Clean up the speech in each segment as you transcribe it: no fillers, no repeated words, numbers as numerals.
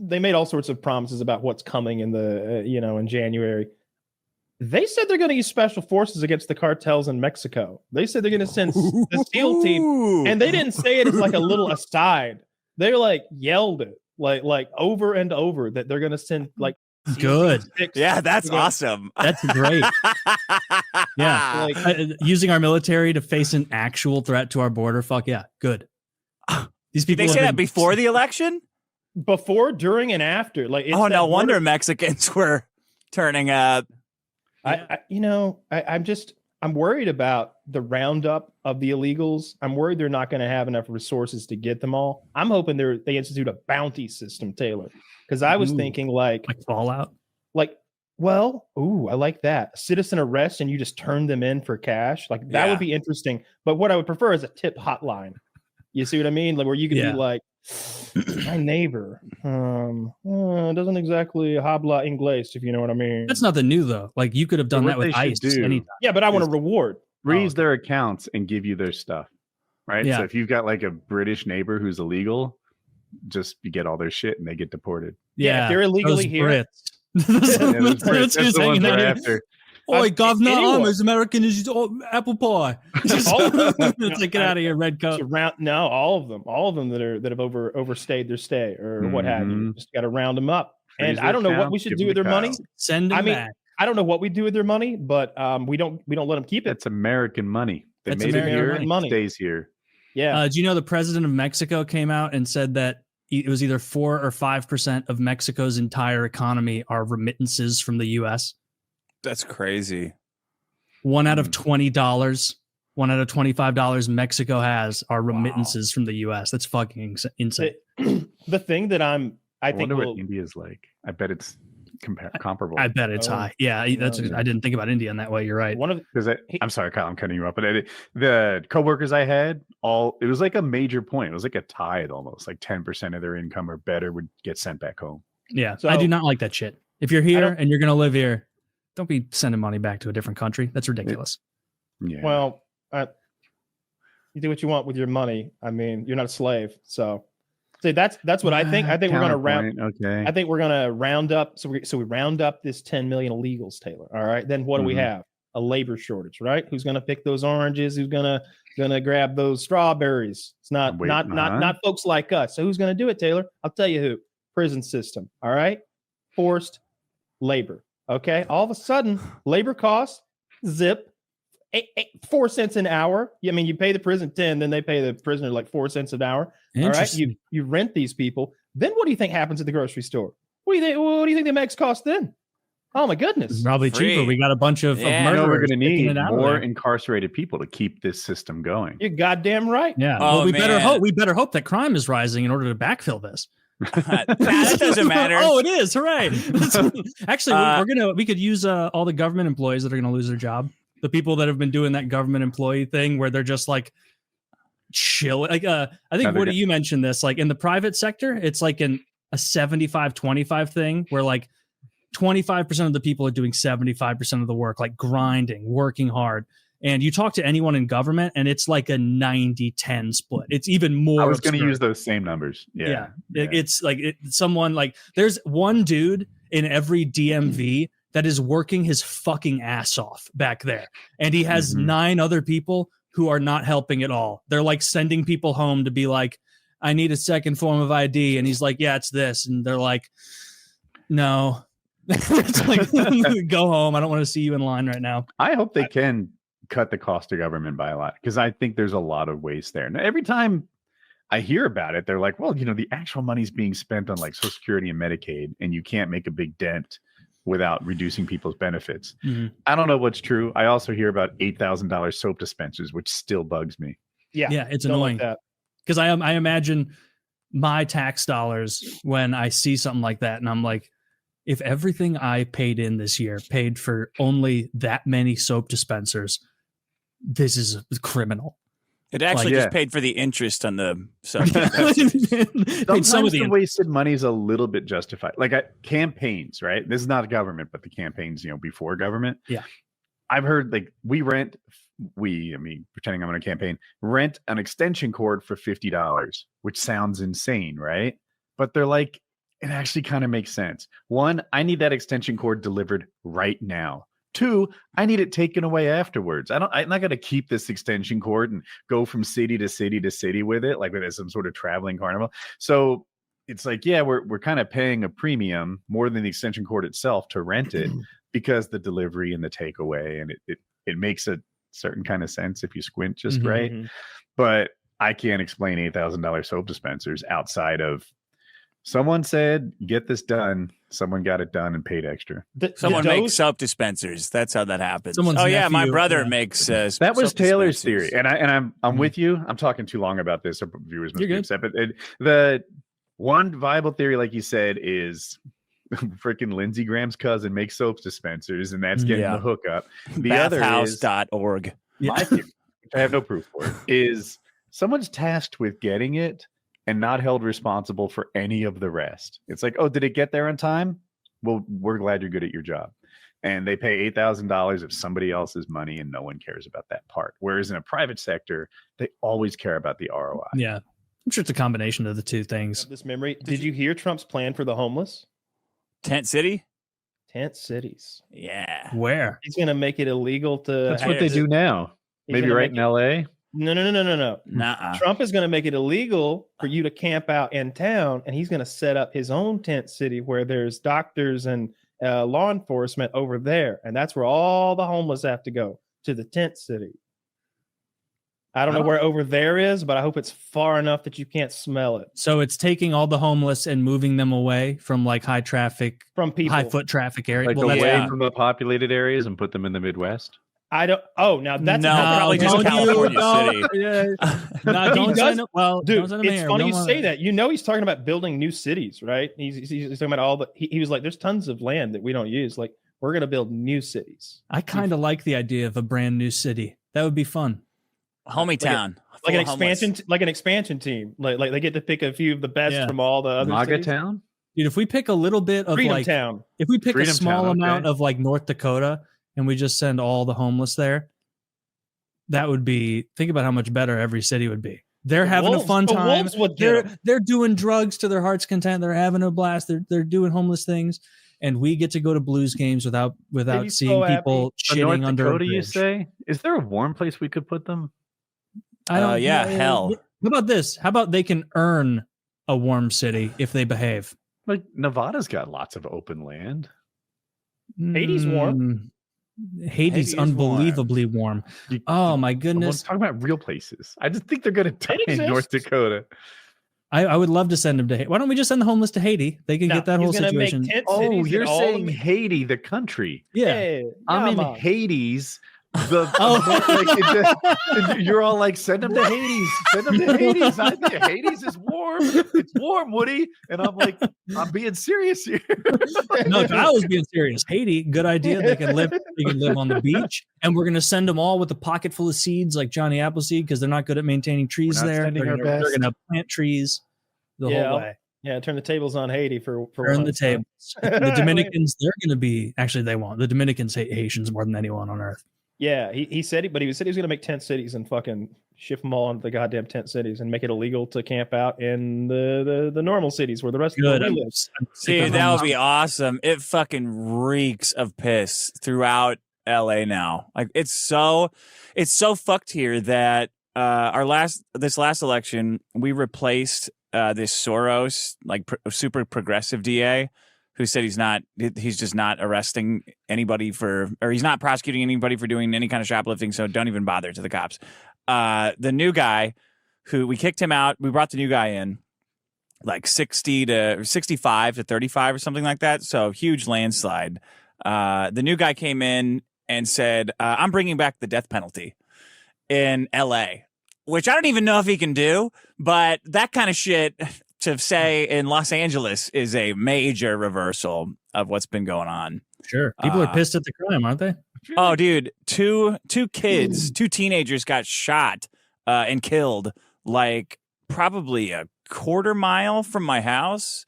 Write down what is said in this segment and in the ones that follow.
they made all sorts of promises about what's coming in the in January. They said they're going to use special forces against the cartels in Mexico. They said they're going to send the SEAL team, and they didn't say it as like a little aside. They like yelled it like over and over that they're going to send like good. Yeah, that's awesome. That's great. Yeah, using our military to face an actual threat to our border. Fuck yeah, good. These people. Did they say that before the election? Before, during, and after. Like, oh, no wonder Mexicans were turning up. I'm worried about the roundup of the illegals. I'm worried they're not going to have enough resources to get them all. I'm hoping they institute a bounty system, Taylor, because I was thinking like Fallout. I like that. Citizen arrest and you just turn them in for cash. Like that would be interesting. But what I would prefer is a tip hotline. You see what I mean? Like where you could be like, my neighbor doesn't exactly habla inglés, if you know what I mean. That's nothing new though. Like you could have done that with ICE anytime. Yeah, but I want a reward. Freeze their accounts and give you their stuff. Right? Yeah. So if you've got like a British neighbor who's illegal, just you get all their shit and they get deported. Yeah, if they're illegally here. That's the ones they're after. Oi, governor, I'm as American as apple pie. Let's get out of here, red coat. All of them that have overstayed their stay or what have you. Just got to round them up. And I don't know what we should do with their money. Send them back. I don't know what we do with their money, but we don't let them keep it. It's American money. They made it here. It stays here. Yeah. Do you know the president of Mexico came out and said that it was either 4 or 5% of Mexico's entire economy are remittances from the U.S. That's crazy. $1 out of $20, $1 out of $25 Mexico has are remittances from the U.S. That's fucking insane. The thing that I think what India's like. I bet it's comparable. I bet it's high. Yeah, I didn't think about India in that way. You're right. I'm sorry, Kyle, I'm cutting you up, but the coworkers I had, it was like a major point. It was like a tithe almost, like 10% of their income or better would get sent back home. Yeah, so I do not like that shit. If you're here and you're going to live here, don't be sending money back to a different country. That's ridiculous. Well, you do what you want with your money. I mean, you're not a slave. So that's what I think. I think we're going to round. Okay. I think we're going to round up. So we round up this 10 million illegals, Taylor. All right. Then what do we have? A labor shortage, right? Who's going to pick those oranges? Who's going to grab those strawberries? It's not folks like us. So who's going to do it, Taylor? I'll tell you who. Prison system. All right. Forced labor. Okay. All of a sudden, labor costs zip 4 cents an hour. I mean, you pay the prison 10, then they pay the prisoner like 4 cents an hour. All right. You rent these people. Then what do you think happens at the grocery store? What do you think the max cost then? Oh my goodness. Probably cheaper. We got a bunch of murderers. We're going to need more incarcerated people to keep this system going. You're goddamn right. Yeah. Well, we better hope that crime is rising in order to backfill this. That doesn't matter. Oh, it is. Hooray. Actually, we could use all the government employees that are going to lose their job. The people that have been doing that government employee thing where they're just like chill. Like, I think Woody, you mentioned this, like in the private sector, it's like a 75-25 thing where like 25% of the people are doing 75% of the work, like grinding, working hard. And you talk to anyone in government and it's like a 90-10 split. It's even more. I was going to use those same numbers. Yeah. It's like someone like there's one dude in every DMV that is working his fucking ass off back there. And he has 9 other people who are not helping at all. They're like sending people home to be like, I need a second form of ID. And he's like, yeah, it's this. And they're like, no. It's like, go home. I don't want to see you in line right now. I hope they can cut the cost of government by a lot because I think there's a lot of waste there. Now, every time I hear about it, they're like, well, the actual money's being spent on like Social Security and Medicaid, and you can't make a big dent without reducing people's benefits. I don't know what's true. I also hear about $8,000 soap dispensers, which still bugs me. Yeah, it's annoying because I imagine my tax dollars when I see something like that, and I'm like, if everything I paid in this year paid for only that many soap dispensers, this is criminal. It actually just paid for the interest on the soap. Sometimes the wasted money is a little bit justified. Like at campaigns, right? This is not government, but the campaigns, before government. Yeah. I've heard like pretending I'm on a campaign, rent an extension cord for $50, which sounds insane, right? But they're like, it actually kind of makes sense. One, I need that extension cord delivered right now. Two, I need it taken away afterwards. I'm not going to keep this extension cord and go from city to city to city with it, like with some sort of traveling carnival. So it's like, yeah, we're kind of paying a premium more than the extension cord itself to rent it because the delivery and the takeaway, and it makes a certain kind of sense if you squint just right. But I can't explain $8,000 soap dispensers outside of someone said, get this done. Someone got it done and paid extra. Someone makes soap dispensers. That's how that happens. Someone's my nephew, brother makes. That was soap Taylor's dispensers. theory, and I'm with you. I'm talking too long about this. So viewers must You're be good. upset. But the one viable theory, like you said, is freaking Lindsey Graham's cousin makes soap dispensers, and that's getting the hookup. The other is Bathhouse.org. my theory, which I have no proof for, is someone's tasked with getting it and not held responsible for any of the rest. It's like, oh, did it get there on time? Well, we're glad you're good at your job. And they pay $8,000 of somebody else's money, and no one cares about that part. Whereas in a private sector, they always care about the ROI. Yeah. I'm sure it's a combination of the two things. This memory. Did you hear Trump's plan for the homeless? Tent City? Tent cities. Yeah. Where? He's going to make it illegal to. That's what they do now. He's Maybe gonna right make in LA. No. Nuh-uh. Trump is going to make it illegal for you to camp out in town, and he's going to set up his own tent city where there's doctors and law enforcement over there, and that's where all the homeless have to go, to the tent city. I don't know where over there is, but I hope it's far enough that you can't smell it So it's taking all the homeless and moving them away from like high traffic, from people. high foot traffic area. Like Well, away that's from the populated areas and put them in the Midwest. I don't. Oh, now that's No, probably just don't California you- City. Yeah. No, He don't does- sign up. Well, Dude, don't sign up it's mayor. funny We you don't say want- that. You know, he's talking about building new cities, right? He's talking about all the. He was like, "There's tons of land that we don't use. Like, we're gonna build new cities, I kind of like the idea of a brand new city. That would be fun. Homie town. like an Full of homeless. expansion, like an expansion team. Like they get to pick a few of the best Yeah. from all the other MAGA cities. town? Dude, if we pick a little bit of Freedom like, Town. if we pick Freedom a small Town, amount okay. of like North Dakota and we just send all the homeless there, that would be, think about how much better every city would be. They're having Wolves- a fun the time. Wolves would get 'em. They're doing drugs to their heart's content. They're having a blast. They're doing homeless things. And we get to go to Blues games without be so seeing happy. people So North shitting under a Dakota, you bridge. say? Is there a warm place we could put them? I don't Yeah, know. hell. How about this? How about they can earn a warm city if they behave? Like Nevada's got lots of open land. Haiti's warm. Haiti's Haiti's unbelievably warm. Oh my I'm goodness. talking about real places. I just think they're going to die in North exists. Dakota. I would love to send them to Haiti. Why don't we just send the homeless to Haiti? They can No, get that he's whole gonna make situation. tent Oh, cities you're in all saying the- Haiti, the country. Yeah. Hey, I'm in mama. Hades. The Oh. you're all like, send them to Hades. Send them to Hades. I think Hades is warm. It's warm, Woody. And I'm like, I'm being serious here. No, if I was being serious. Haiti, good idea. They can live on the beach. And we're gonna send them all with a pocket full of seeds like Johnny Appleseed, because they're not good at maintaining trees We're not there. sending They're our gonna, best. plant trees the Yeah, whole way. Yeah, turn the tables on Haiti for Turn the once. tables. The Dominicans, they're gonna be actually they won't. The Dominicans hate Haitians more than anyone on earth. Yeah, he said it, but he said he was going to make tent cities and fucking shift them all into the goddamn tent cities and make it illegal to camp out in the normal cities where the rest Good. of the I'm world lives. sick of Dude, that would homeless. be awesome. It fucking reeks of piss throughout LA now. Like it's so fucked here that this last election we replaced this Soros super progressive DA who said he's just not arresting anybody he's not prosecuting anybody for doing any kind of shoplifting, so don't even bother to the cops. The new guy who we kicked him out, we brought the new guy in like 60 to 65 to 35 or something like that. So huge landslide. The new guy came in and said, I'm bringing back the death penalty in LA, which I don't even know if he can do, but that kind of shit to say in Los Angeles is a major reversal of what's been going on. Sure. People are pissed at the crime, aren't they? Oh, dude, two kids, two teenagers got shot and killed like probably a quarter mile from my house.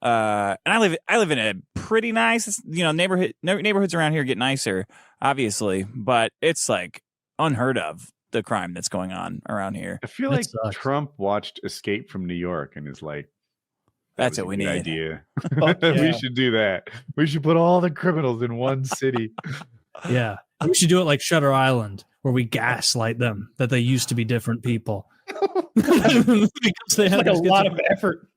And I live in a pretty nice, neighborhoods around here get nicer, obviously, but it's like unheard of, the crime that's going on around here. I feel That like sucks. Trump watched Escape from New York and is like, That's was what a we good need. Idea. Fuck yeah. We should do that. We should put all the criminals in one city. Yeah. We should do it like Shutter Island, where we gaslight them that they used to be different people. Because they It's have like a this lot of effort.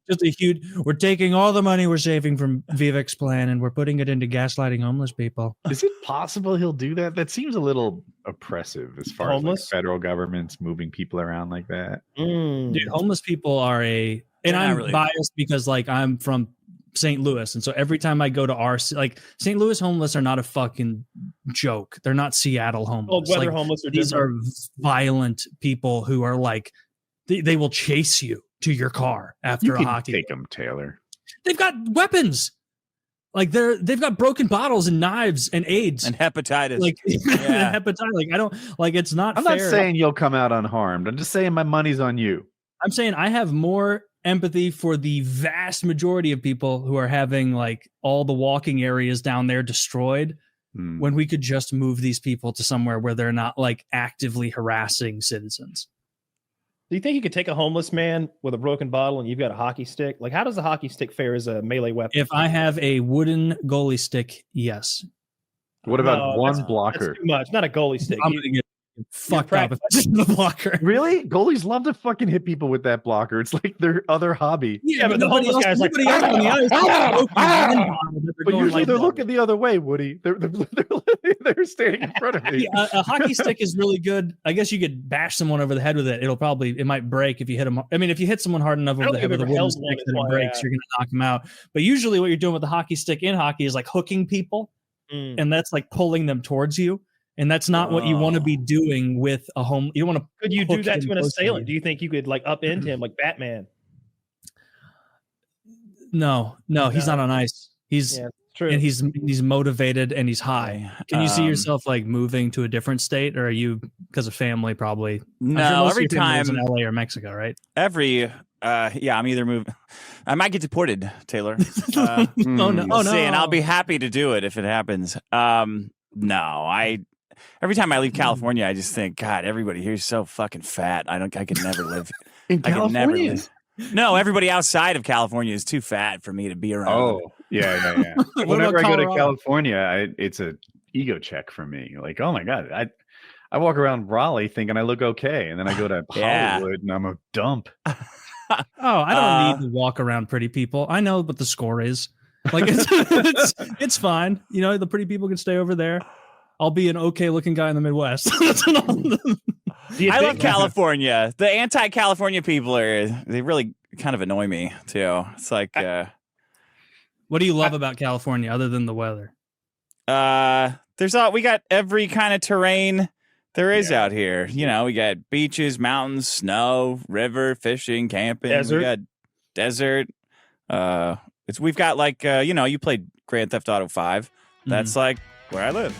just a huge. We're taking all the money we're saving from Vivek's plan and we're putting it into gaslighting homeless people. Is it possible he'll do that? That seems a little oppressive as far as like Homeless? federal government's moving people around like that. Dude, homeless people are and They're not I'm really- biased because like I'm from St. Louis, and so every time I go to like St. Louis homeless are not a fucking joke. They're not Seattle homeless. Cold weather Like, homeless are these different. are violent people who are like they will chase you to your car after You a can hockey. take them, Taylor. They've got weapons. Like they've got broken bottles and knives and AIDS And hepatitis. like Yeah. hepatitis. Like I don't like it's not. I'm fair. not saying you'll come out unharmed. I'm just saying my money's on you. I'm saying I have more empathy for the vast majority of people who are having like all the walking areas down there destroyed Hmm. when we could just move these people to somewhere where they're not like actively harassing citizens. Do you think you could take a homeless man with a broken bottle and you've got a hockey stick? Like, how does a hockey stick fare as a melee weapon? If I have a wooden goalie stick, yes. What about No, one that's blocker? too much. Not a goalie stick. I'm gonna get fucked up if I practicing. just the blocker. Really? Goalies love to fucking hit people with that blocker. It's like their other hobby. Yeah, but the nobody homeless else, guy's like, nobody else on the ice. "Ah, Broken ah, wine bottle that But going usually like they're that. looking the other way, Woody. They're standing in front of me. Yeah, a hockey stick is really good. I guess you could bash someone over the head with it. It might break if you hit them. I mean, if you hit someone hard enough over don't the head think with a I've ever wooden held one, stick that's that why, it breaks, you're going to knock them out. But usually what you're doing with the hockey stick in hockey is like hooking people, and that's like pulling them towards you. And that's not what you want to be doing with a home. You don't want to. Could you do hook that him to an close to assailant? you. Do you think you could like upend him like Batman? No, he's not on ice. He's Yeah, true. and he's motivated and he's high. Can you see yourself like moving to a different state, or are you because of family? Probably. I'm sure No, most of every your family lives time, in LA or Mexico, right? I'm either moving. I might get deported, Taylor. Oh no! We'll Oh no! see, and I'll be happy to do it if it happens. Every time I leave California, I just think, God, everybody here's so fucking fat. I could never live. In I could never California? live. No, everybody outside of California is too fat for me to be around. Oh, yeah. What Whenever I about go to Colorado? California, it's a ego check for me. Like, oh my God, I walk around Raleigh thinking I look okay, and then I go to Yeah. Hollywood and I'm a dump. Oh, I don't need to walk around pretty people. I know what the score is. Like it's fine. You know, the pretty people can stay over there. I'll be an okay looking guy in the Midwest. I love California. The anti-California people they really kind of annoy me too. It's like What do you love about California other than the weather? we got every kind of terrain there is out here. You know, we got beaches, mountains, snow, river, fishing, camping. Desert. We got desert. We've got like you played Grand Theft Auto 5. That's like where I live.